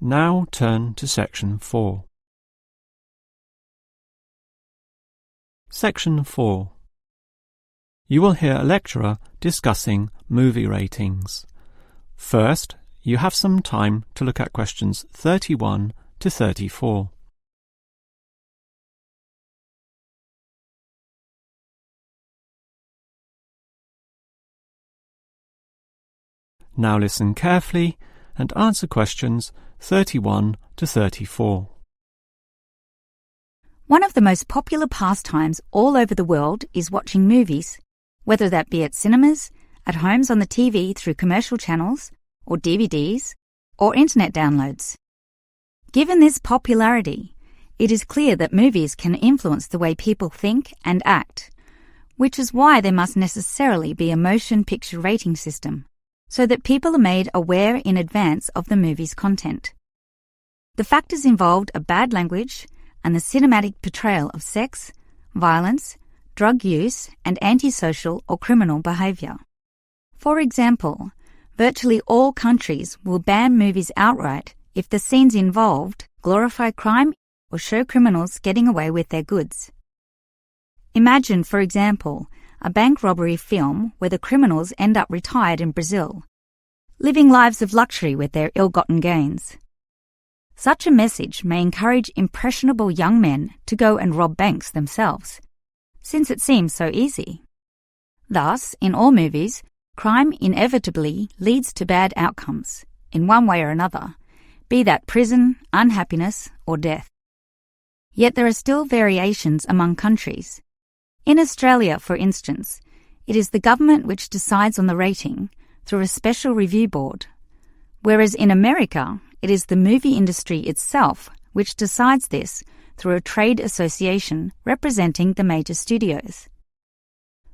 Now turn to Section 4. Section 4. You will hear a lecturer discussing movie ratings. First, you have some time to look at questions 31 to 34. Now listen carefully and answer questions 31 to 34. One of the most popular pastimes all over the world is watching movies, whether that be at cinemas, at homes on the TV through commercial channels, or DVDs, or internet downloads. Given this popularity, it is clear that movies can influence the way people think and act, which is why there must necessarily be a motion picture rating system, so that people are made aware in advance of the movie's content. The factors involved are bad language and the cinematic portrayal of sex, violence, drug use, and antisocial or criminal behaviour. For example, virtually all countries will ban movies outright if the scenes involved glorify crime or show criminals getting away with their goods. Imagine, for example, a bank robbery film where the criminals end up retired in Brazil, living lives of luxury with their ill-gotten gains. Such a message may encourage impressionable young men to go and rob banks themselves, since it seems so easy. Thus, in all movies, crime inevitably leads to bad outcomes, in one way or another, be that prison, unhappiness, or death. Yet there are still variations among countries. In Australia, for instance, it is the government which decides on the rating through a special review board, whereas in America, it is the movie industry itself which decides this through a trade association representing the major studios.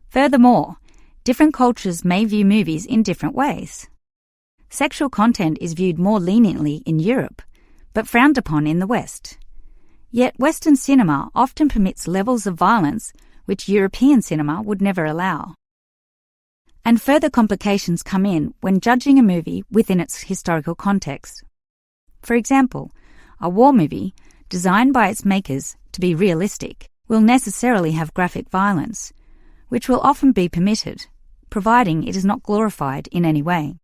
Furthermore, different cultures may view movies in different ways. Sexual content is viewed more leniently in Europe, but frowned upon in the West. Yet Western cinema often permits levels of violence which European cinema would never allow. And further complications come in when judging a movie within its historical context. For example, a war movie, designed by its makers to be realistic, will necessarily have graphic violence, which will often be permitted, providing it is not glorified in any way.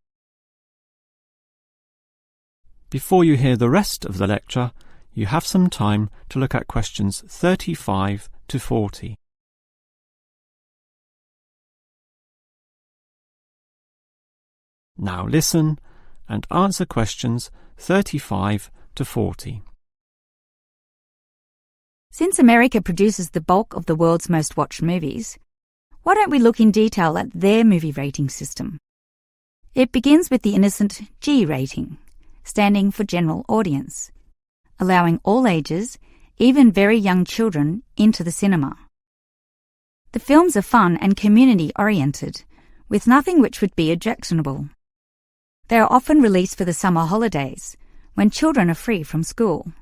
Before you hear the rest of the lecture, you have some time to look at questions 35 to 40. Now listen and answer questions 35 to 40. Since America produces the bulk of the world's most watched movies, why don't we look in detail at their movie rating system? It begins with the innocent G rating, standing for general audience, allowing all ages, even very young children, into the cinema. The films are fun and community-oriented, with nothing which would be objectionable. They are often released for the summer holidays, when children are free from school.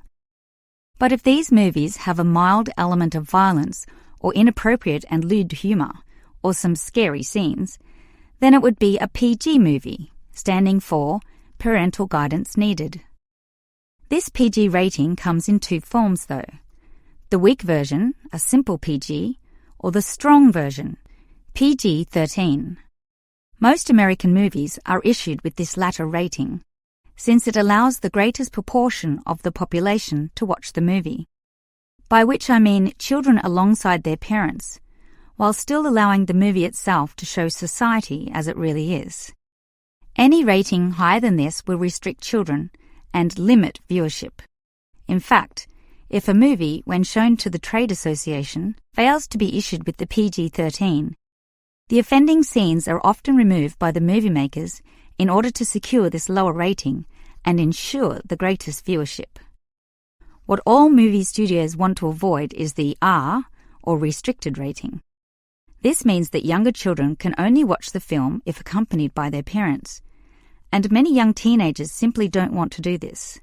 But if these movies have a mild element of violence or inappropriate and lewd humour, or some scary scenes, then it would be a PG movie, standing for Parental Guidance Needed. This PG rating comes in two forms though: the weak version, a simple PG, or the strong version, PG-13. Most American movies are issued with this latter rating, since it allows the greatest proportion of the population to watch the movie, by which I mean children alongside their parents, while still allowing the movie itself to show society as it really is. Any rating higher than this will restrict children and limit viewership. In fact, if a movie, when shown to the trade association, fails to be issued with the PG-13, the offending scenes are often removed by the movie makers in order to secure this lower rating and ensure the greatest viewership. What all movie studios want to avoid is the R, or restricted rating. This means that younger children can only watch the film if accompanied by their parents, and many young teenagers simply don't want to do this.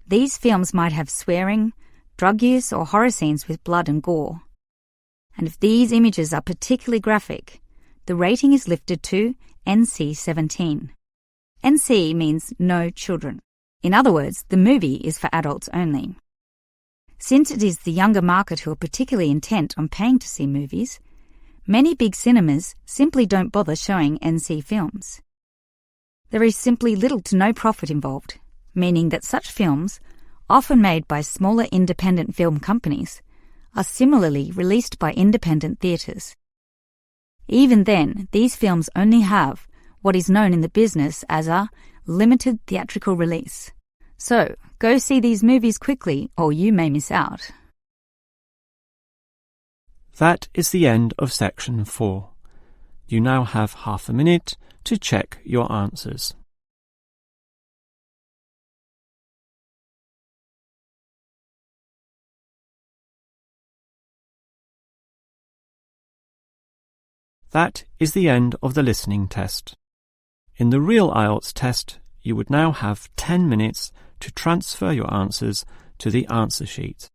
These films might have swearing, drug use, or horror scenes with blood and gore. And if these images are particularly graphic, the rating is lifted to NC-17. NC means no children. In other words, the movie is for adults only. Since it is the younger market who are particularly intent on paying to see movies, many big cinemas simply don't bother showing NC films. There is simply little to no profit involved, meaning that such films, often made by smaller independent film companies, are similarly released by independent theatres. Even then, these films only have what is known in the business as a limited theatrical release. So, go see these movies quickly or you may miss out. That is the end of section 4. You now have half a minute to check your answers. That is the end of the listening test. In the real IELTS test, you would now have 10 minutes to transfer your answers to the answer sheet.